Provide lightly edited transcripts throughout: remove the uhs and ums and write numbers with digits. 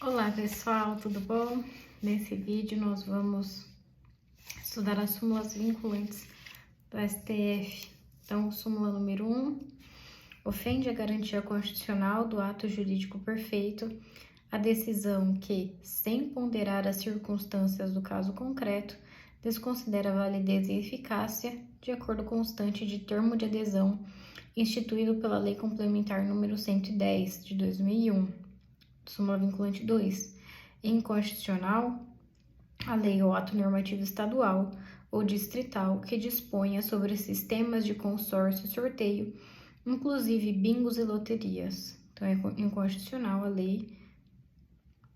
Olá pessoal, tudo bom? Nesse vídeo nós vamos estudar as súmulas vinculantes do STF. Então, súmula número 1, ofende a garantia constitucional do ato jurídico perfeito a decisão que, sem ponderar as circunstâncias do caso concreto, desconsidera a validez e eficácia de acordo constante de termo de adesão instituído pela Lei Complementar número 110 de 2001. Súmula vinculante 2. Inconstitucional a lei ou ato normativo estadual ou distrital que disponha sobre sistemas de consórcio e sorteio, inclusive bingos e loterias. Então, é inconstitucional a lei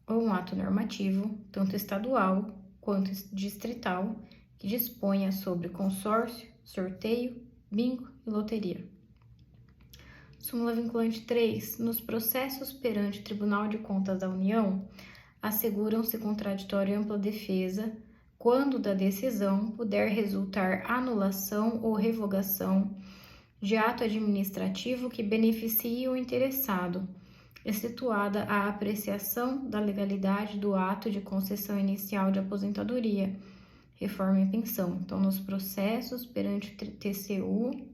ou um ato normativo, tanto estadual quanto distrital, que disponha sobre consórcio, sorteio, bingo e loteria. Súmula vinculante 3. Nos processos perante o Tribunal de Contas da União, asseguram-se contraditório e ampla defesa quando da decisão puder resultar anulação ou revogação de ato administrativo que beneficie o interessado, excetuada a apreciação da legalidade do ato de concessão inicial de aposentadoria, reforma e pensão. Então, nos processos perante o TCU,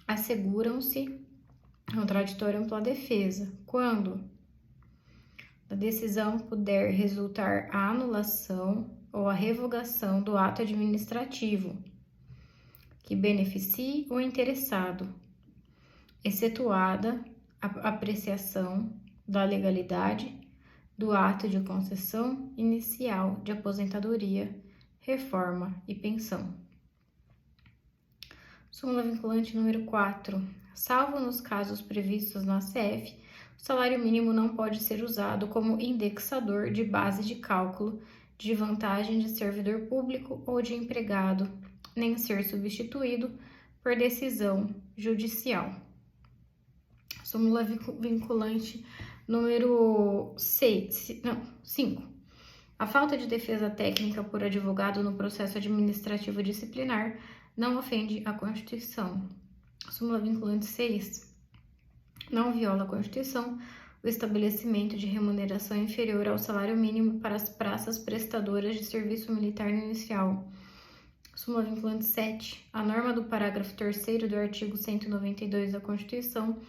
asseguram-se contraditório e ampla defesa quando da decisão puder resultar a anulação ou a revogação do ato administrativo que beneficie o interessado, excetuada a apreciação da legalidade do ato de concessão inicial de aposentadoria, reforma e pensão. Súmula vinculante número 4. Salvo nos casos previstos na CF, o salário mínimo não pode ser usado como indexador de base de cálculo de vantagem de servidor público ou de empregado, nem ser substituído por decisão judicial. Súmula vinculante número 5. A falta de defesa técnica por advogado no processo administrativo disciplinar não ofende a Constituição. Súmula vinculante 6. Não viola a Constituição o estabelecimento de remuneração inferior ao salário mínimo para as praças prestadoras de serviço militar inicial. Súmula vinculante 7. A norma do parágrafo 3º do artigo 192 da Constituição,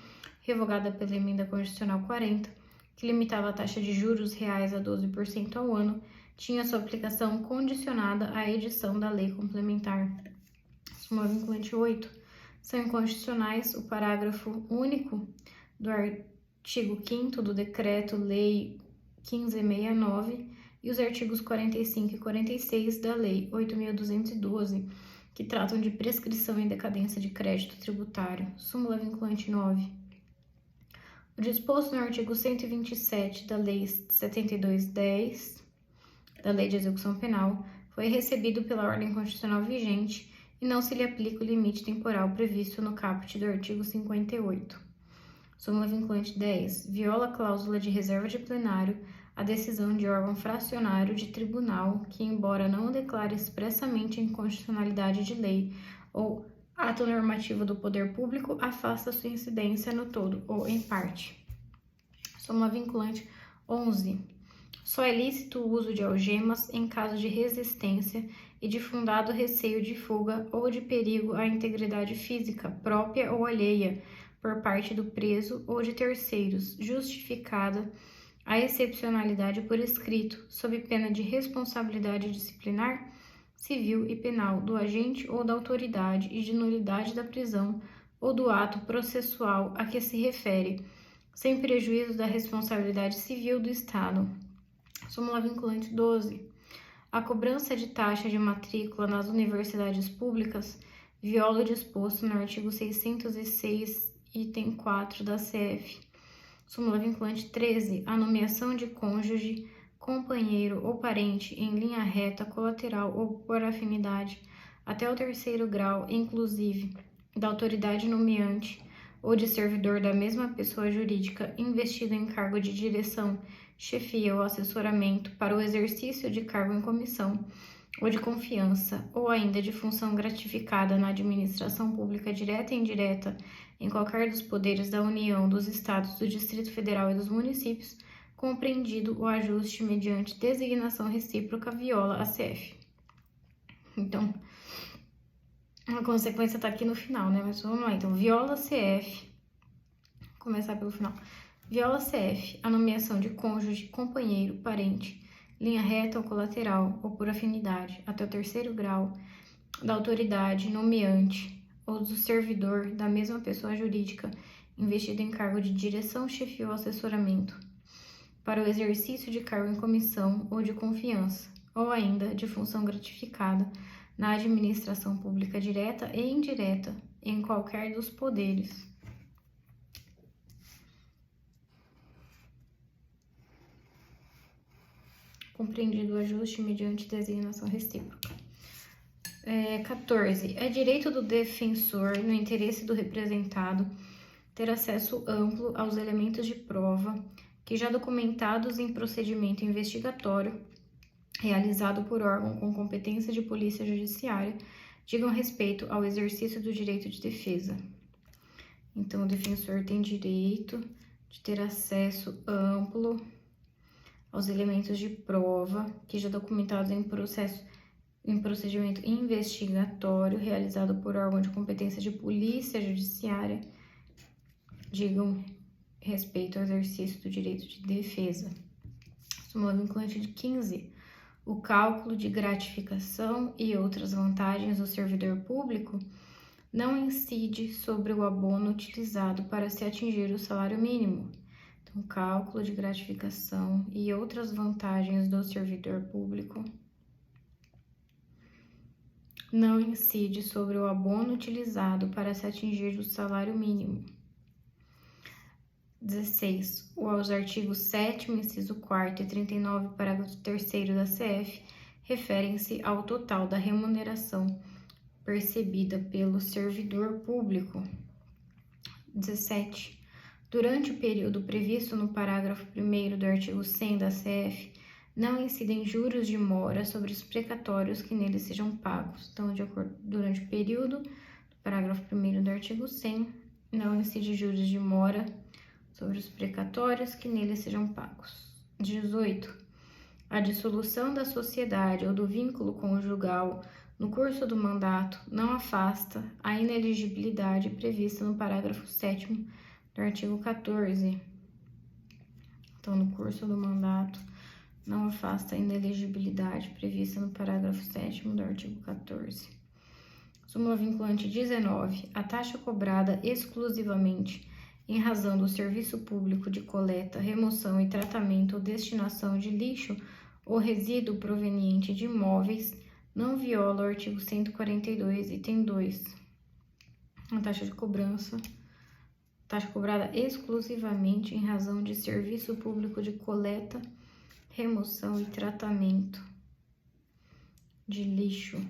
revogada pela Emenda Constitucional 40, que limitava a taxa de juros reais a 12% ao ano, tinha sua aplicação condicionada à edição da Lei Complementar. Súmula vinculante 8. São inconstitucionais o parágrafo único do artigo 5º do Decreto-Lei 1569 e os artigos 45 e 46 da Lei 8.212, que tratam de prescrição e decadência de crédito tributário. Súmula vinculante 9. O disposto no artigo 127 da Lei 7210, da Lei de Execução Penal, foi recebido pela ordem constitucional vigente e não se lhe aplica o limite temporal previsto no caput do artigo 58. Súmula vinculante 10. Viola a cláusula de reserva de plenário a decisão de órgão fracionário de tribunal que, embora não declare expressamente a inconstitucionalidade de lei ou ato normativo do poder público, afasta sua incidência no todo ou em parte. Súmula vinculante 11. Só é lícito o uso de algemas em caso de resistência e de fundado receio de fuga ou de perigo à integridade física, própria ou alheia, por parte do preso ou de terceiros, justificada a excepcionalidade por escrito, sob pena de responsabilidade disciplinar, civil e penal do agente ou da autoridade e de nulidade da prisão ou do ato processual a que se refere, sem prejuízo da responsabilidade civil do Estado. Súmula vinculante 12. A cobrança de taxa de matrícula nas universidades públicas viola o disposto no artigo 606, item 4 da CF. Súmula vinculante 13. A nomeação de cônjuge, companheiro ou parente em linha reta, colateral ou por afinidade até o 3º grau, inclusive da autoridade nomeante ou de servidor da mesma pessoa jurídica investido em cargo de direção, chefia ou assessoramento para o exercício de cargo em comissão ou de confiança, ou ainda de função gratificada na administração pública direta e indireta em qualquer dos poderes da União, dos Estados, do Distrito Federal e dos municípios, compreendido o ajuste mediante designação recíproca, viola a CF. Então, a consequência tá aqui no final, né? Mas vamos lá, então, viola CF, vou começar pelo final. Viola CF, a nomeação de cônjuge, companheiro, parente, linha reta ou colateral, ou por afinidade, até o terceiro grau, da autoridade nomeante ou do servidor da mesma pessoa jurídica investido em cargo de direção, chefia ou assessoramento, para o exercício de cargo em comissão ou de confiança, ou ainda de função gratificada na administração pública direta e indireta, em qualquer dos poderes. Compreendido o ajuste mediante designação recíproca. 14. É direito do defensor, no interesse do representado, ter acesso amplo aos elementos de prova que, já documentados em procedimento investigatório realizado por órgão com competência de polícia judiciária, digam respeito ao exercício do direito de defesa. Então, o defensor tem direito de ter acesso amplo aos elementos de prova que, já documentados em procedimento investigatório realizado por órgão de competência de polícia judiciária, digam respeito ao exercício do direito de defesa. Súmula vinculante de 15. O cálculo de gratificação e outras vantagens do servidor público não incide sobre o abono utilizado para se atingir o salário mínimo. Então, cálculo de gratificação e outras vantagens do servidor público não incide sobre o abono utilizado para se atingir o salário mínimo. 16. Os artigos 7º, inciso 4º e 39, parágrafo 3º da CF referem-se ao total da remuneração percebida pelo servidor público. 17. Durante o período previsto no parágrafo 1º do artigo 100 da CF, não incidem juros de mora sobre os precatórios que neles sejam pagos. Então, durante o período do parágrafo 1º do artigo 100, não incide juros de mora sobre os precatórios que neles sejam pagos. 18. A dissolução da sociedade ou do vínculo conjugal no curso do mandato não afasta a ineligibilidade prevista no parágrafo 7º do artigo 14. Então, no curso do mandato, não afasta a inelegibilidade prevista no parágrafo 7º do artigo 14. Súmula vinculante 19. A taxa cobrada exclusivamente em razão do serviço público de coleta, remoção e tratamento ou destinação de lixo ou resíduo proveniente de imóveis não viola o artigo 142, item 2. A taxa cobrada exclusivamente em razão de serviço público de coleta, remoção e tratamento de lixo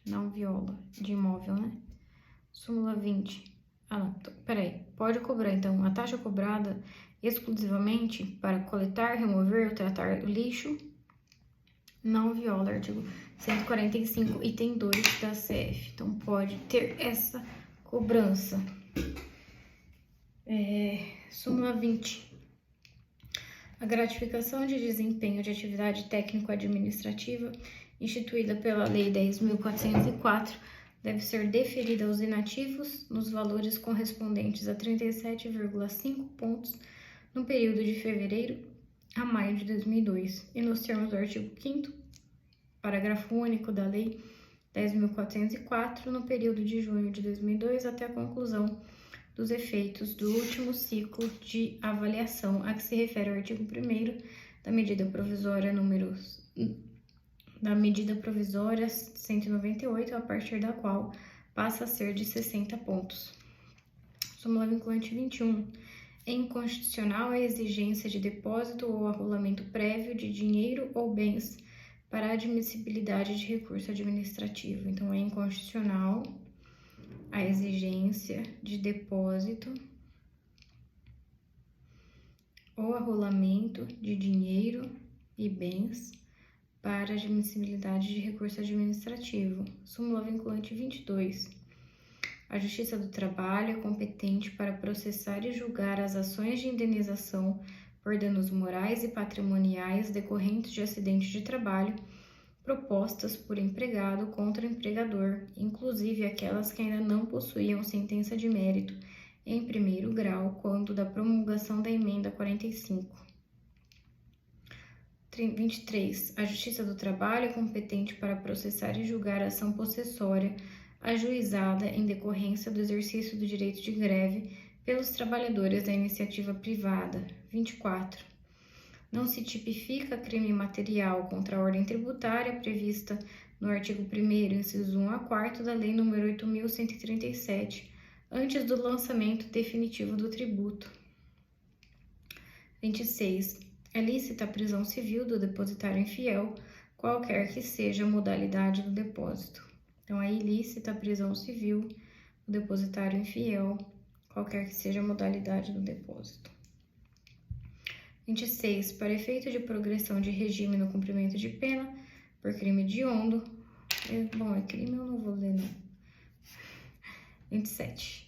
não viola, de imóvel, né? Súmula 20. Pode cobrar, então, a taxa cobrada exclusivamente para coletar, remover ou tratar o lixo não viola o artigo 145, item 2 da CF. Então, pode ter essa cobrança. Súmula 20. A gratificação de desempenho de atividade técnico-administrativa instituída pela Lei 10.404 deve ser deferida aos inativos nos valores correspondentes a 37,5 pontos no período de fevereiro a maio de 2002 e nos termos do artigo 5º, parágrafo único da Lei 10.404, no período de junho de 2002 até a conclusão dos efeitos do último ciclo de avaliação a que se refere o artigo 1º da medida provisória 198, a partir da qual passa a ser de 60 pontos. Súmula vinculante 21. É inconstitucional a exigência de depósito ou arrolamento prévio de dinheiro ou bens para a admissibilidade de recurso administrativo. Então, é inconstitucional a exigência de depósito ou arrolamento de dinheiro e bens para admissibilidade de recurso administrativo. Súmula vinculante 22. A Justiça do Trabalho é competente para processar e julgar as ações de indenização por danos morais e patrimoniais decorrentes de acidente de trabalho propostas por empregado contra empregador, inclusive aquelas que ainda não possuíam sentença de mérito em primeiro grau quando da promulgação da emenda 45. 23. A Justiça do Trabalho é competente para processar e julgar a ação possessória ajuizada em decorrência do exercício do direito de greve pelos trabalhadores da iniciativa privada. 24. Não se tipifica crime material contra a ordem tributária prevista no artigo 1º, inciso 1 a 4 da Lei nº 8.137, antes do lançamento definitivo do tributo. 26. É lícita a prisão civil do depositário infiel, qualquer que seja a modalidade do depósito. Então, é ilícita a prisão civil do depositário infiel, qualquer que seja a modalidade do depósito. 26. Para efeito de progressão de regime no cumprimento de pena por crime hediondo. É crime, eu não vou ler, não. 27.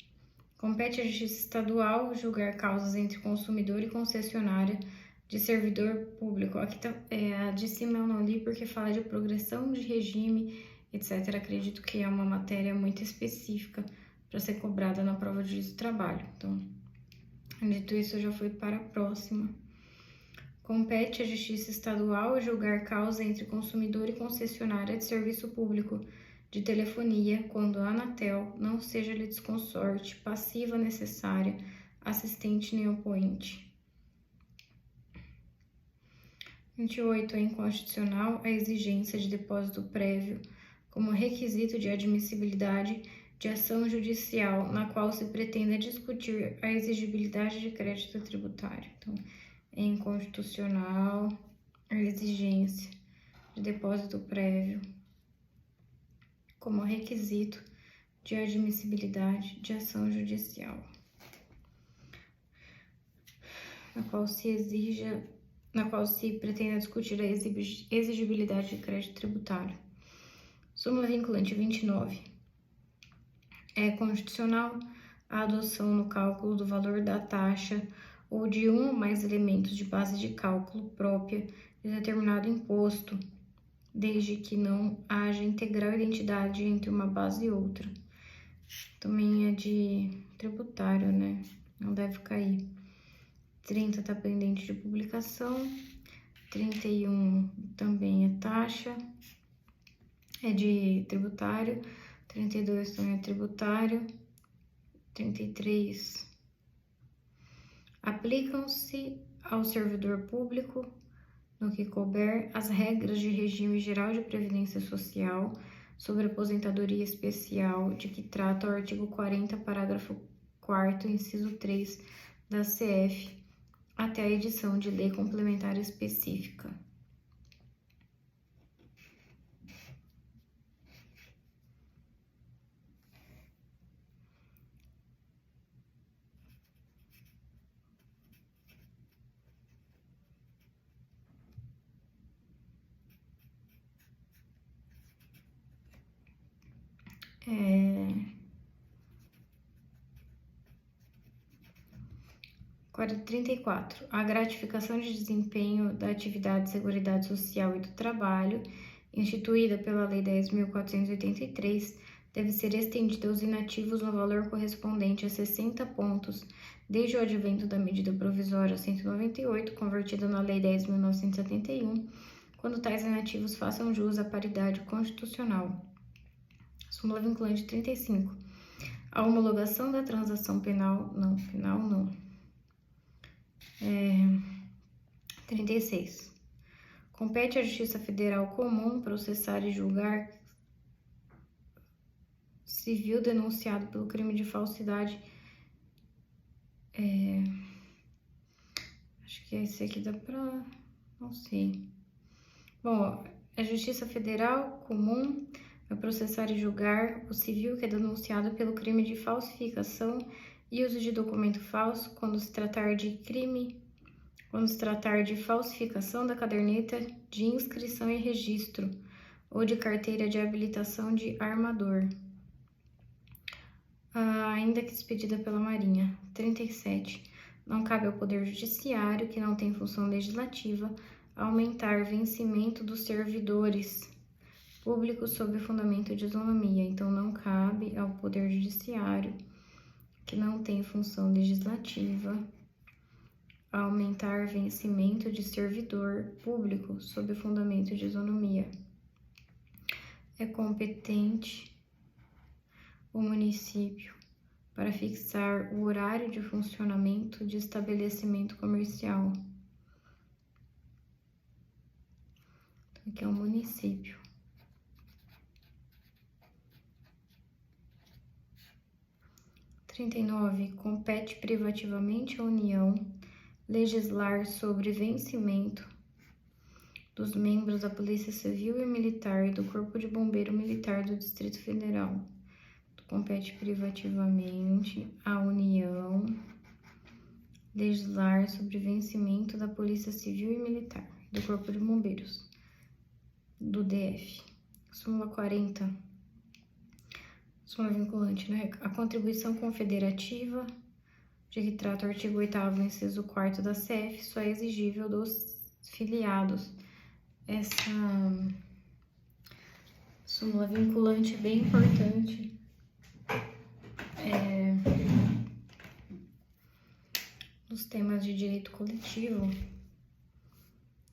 Compete à Justiça Estadual julgar causas entre consumidor e concessionária de servidor público. Aqui tá, a de cima eu não li porque fala de progressão de regime, etc. Acredito que é uma matéria muito específica para ser cobrada na prova de juízo do trabalho. Então, dito isso, eu já fui para a próxima. Compete à Justiça Estadual julgar causa entre consumidor e concessionária de serviço público de telefonia, quando a Anatel não seja litisconsorte, passiva necessária, assistente nem opoente. 28. É inconstitucional a exigência de depósito prévio como requisito de admissibilidade de ação judicial na qual se pretenda discutir a exigibilidade de crédito tributário. Então, é inconstitucional a exigência de depósito prévio como requisito de admissibilidade de ação judicial, na qual se pretenda discutir a exigibilidade de crédito tributário. Súmula vinculante 29. É constitucional a adoção no cálculo do valor da taxa ou de um ou mais elementos de base de cálculo própria de determinado imposto, desde que não haja integral identidade entre uma base e outra. Também é de tributário, né? Não deve cair. 30 está pendente de publicação. 31 também é taxa, é de tributário. 32 também é tributário. 33 aplicam-se ao servidor público, no que couber, as regras de regime geral de previdência social sobre aposentadoria especial de que trata o artigo 40, parágrafo 4º, inciso 3 da CF, até a edição de lei complementar específica. Agora, 34. A gratificação de desempenho da atividade de Seguridade Social e do Trabalho, instituída pela Lei 10.483, deve ser estendida aos inativos no valor correspondente a 60 pontos, desde o advento da medida provisória 198, convertida na Lei 10.971, quando tais inativos façam jus à paridade constitucional. Súmula vinculante 35. A homologação da transação penal, não. 36. Compete à Justiça Federal Comum processar e julgar civil denunciado pelo crime de falsidade. Acho que esse aqui dá pra... não sei. Bom, a Justiça Federal Comum vai processar e julgar o civil que é denunciado pelo crime de falsificação e uso de documento falso quando se tratar de falsificação da caderneta de inscrição e registro ou de carteira de habilitação de armador, ainda que expedida pela Marinha. 37. Não cabe ao Poder Judiciário, que não tem função legislativa, aumentar vencimento dos servidores públicos sob o fundamento de isonomia. Então, não cabe ao Poder Judiciário, que não tem função legislativa, aumentar vencimento de servidor público sob o fundamento de isonomia. É competente o município para fixar o horário de funcionamento de estabelecimento comercial. Então, aqui é o município. Compete privativamente à União legislar sobre vencimento dos membros da Polícia Civil e Militar e do Corpo de Bombeiro Militar do Distrito Federal. Compete privativamente à União legislar sobre vencimento da Polícia Civil e Militar, do Corpo de Bombeiros, do DF. Súmula 40. Súmula vinculante, né? A contribuição confederativa, de que trata o artigo 8º, inciso 4º da CF, só é exigível dos filiados. Essa súmula vinculante é bem importante. Nos temas de direito coletivo,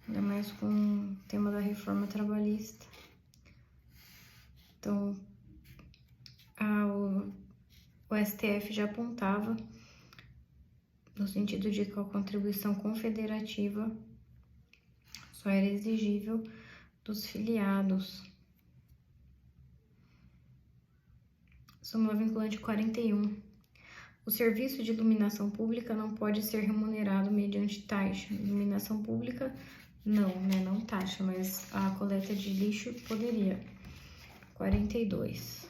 ainda mais com o tema da reforma trabalhista. Então, o STF já apontava no sentido de que a contribuição confederativa só era exigível dos filiados. Súmula vinculante 41. O serviço de iluminação pública não pode ser remunerado mediante taxa. Iluminação pública, não, né? Não taxa, mas a coleta de lixo poderia. 42.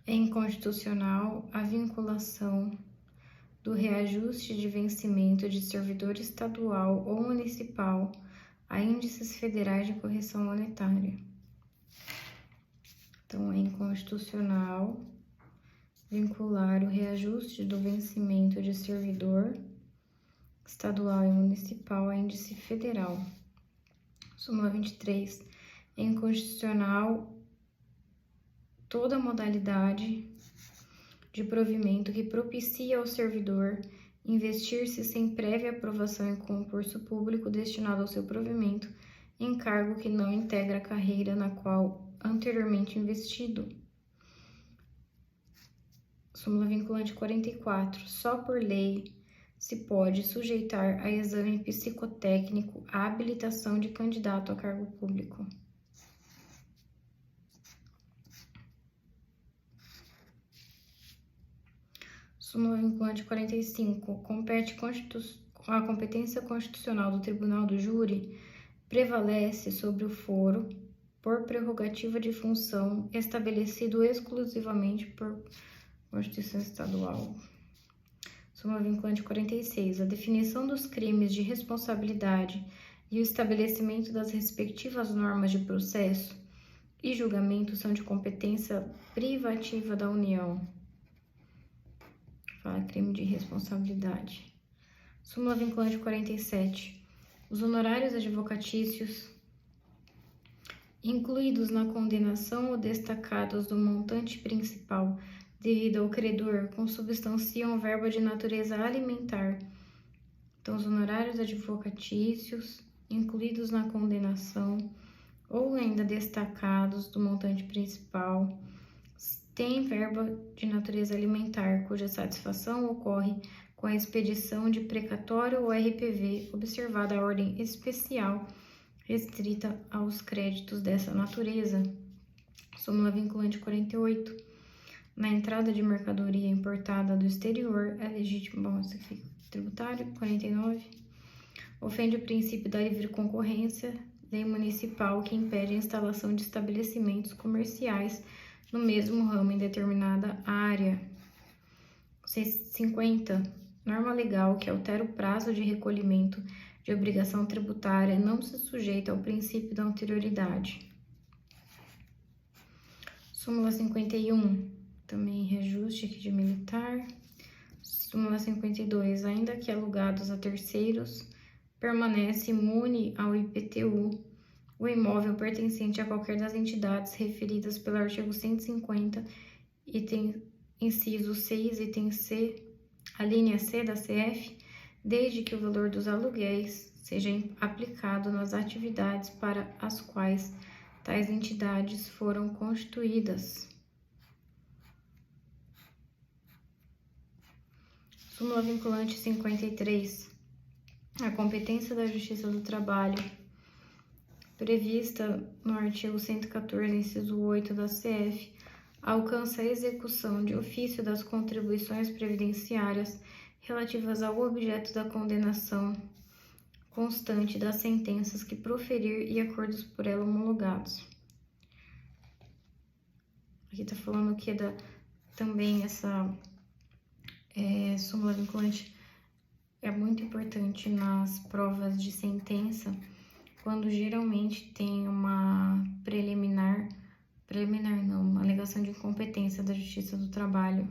É inconstitucional a vinculação do reajuste de vencimento de servidor estadual ou municipal a índices federais de correção monetária. Então, é inconstitucional vincular o reajuste do vencimento de servidor estadual e municipal a índice federal. Súmula 23. É inconstitucional toda modalidade de provimento que propicia ao servidor investir-se sem prévia aprovação em concurso público destinado ao seu provimento em cargo que não integra a carreira na qual anteriormente investido. Súmula vinculante 44. Só por lei se pode sujeitar a exame psicotécnico a habilitação de candidato a cargo público. Súmula vinculante 45. A competência constitucional do Tribunal do Júri prevalece sobre o foro por prerrogativa de função estabelecido exclusivamente por Constituição Estadual. Súmula vinculante 46. A definição dos crimes de responsabilidade e o estabelecimento das respectivas normas de processo e julgamento são de competência privativa da União. Fala crime de responsabilidade. Súmula vinculante 47. Os honorários advocatícios incluídos na condenação ou destacados do montante principal devido ao credor consubstanciam verba de natureza alimentar. Então, os honorários advocatícios incluídos na condenação ou ainda destacados do montante principal têm verba de natureza alimentar, cuja satisfação ocorre com a expedição de precatório ou RPV, observada a ordem especial restrita aos créditos dessa natureza. Súmula vinculante 48. Na entrada de mercadoria importada do exterior, é legítimo, bom, isso aqui tributário, 49. Ofende o princípio da livre concorrência, lei municipal que impede a instalação de estabelecimentos comerciais no mesmo ramo em determinada área. 50. Norma legal que altera o prazo de recolhimento de obrigação tributária não se sujeita ao princípio da anterioridade. Súmula 51. Também reajuste aqui de militar. Súmula 52. Ainda que alugados a terceiros, permanece imune ao IPTU o imóvel pertencente a qualquer das entidades referidas pelo artigo 150, item inciso 6, item C, a linha C da CF, desde que o valor dos aluguéis seja aplicado nas atividades para as quais tais entidades foram constituídas. Súmula vinculante 53. A competência da Justiça do Trabalho, prevista no artigo 114, inciso 8 da CF, alcança a execução de ofício das contribuições previdenciárias relativas ao objeto da condenação constante das sentenças que proferir e acordos por ela homologados. Aqui tá falando que também essa súmula vinculante é muito importante nas provas de sentença, quando geralmente tem uma uma alegação de incompetência da Justiça do Trabalho.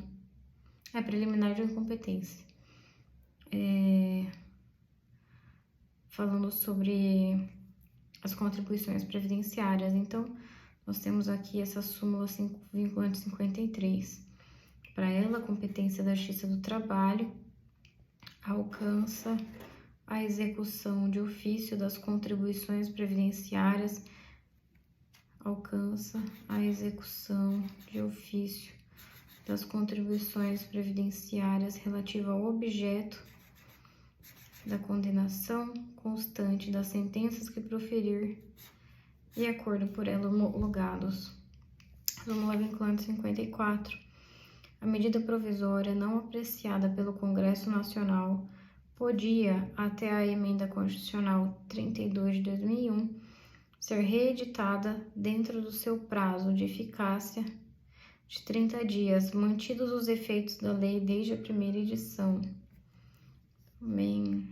Preliminar de incompetência. Falando sobre as contribuições previdenciárias. Então, nós temos aqui essa súmula vinculante 53. Para ela, a competência da Justiça do Trabalho alcança a execução de ofício das contribuições previdenciárias, relativa ao objeto da condenação constante das sentenças que proferir e acordo por ela homologados. Súmula vinculante 54. A medida provisória não apreciada pelo Congresso Nacional podia, até a Emenda Constitucional 32 de 2001, ser reeditada dentro do seu prazo de eficácia de 30 dias, mantidos os efeitos da lei desde a primeira edição. Também.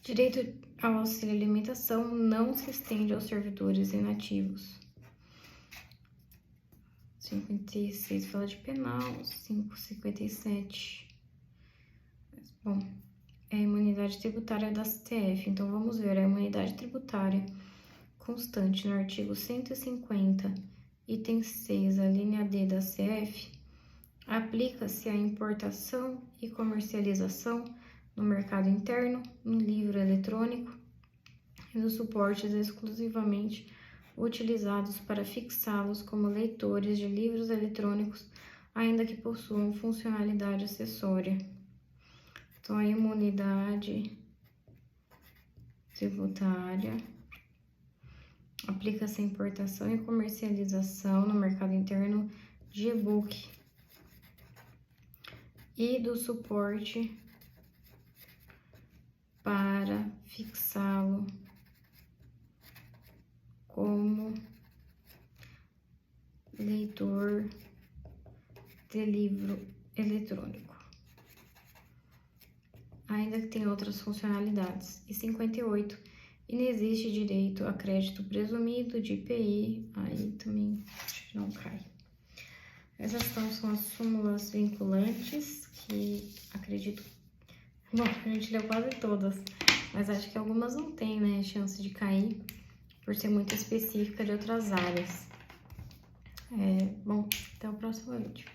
O direito ao auxílio alimentação não se estende aos servidores inativos. 56 fala de penal, 557. Bom, é a imunidade tributária da STF. Então, vamos ver a imunidade tributária constante no artigo 150, item 6, a linha D da CF, aplica-se à importação e comercialização no mercado interno, no livro eletrônico e nos suportes exclusivamente utilizados para fixá-los como leitores de livros eletrônicos, ainda que possuam funcionalidade acessória. Então, a imunidade tributária aplica-se à importação e comercialização no mercado interno de e-book e do suporte para fixá-lo como leitor de livro eletrônico, ainda que tenha outras funcionalidades. E 58, inexiste direito a crédito presumido de IPI, aí também acho que não cai. Essas são as súmulas vinculantes, que acredito... Bom, a gente leu quase todas, mas acho que algumas não tem, né, chance de cair, por ser muito específica de outras áreas. Bom, até o próximo vídeo.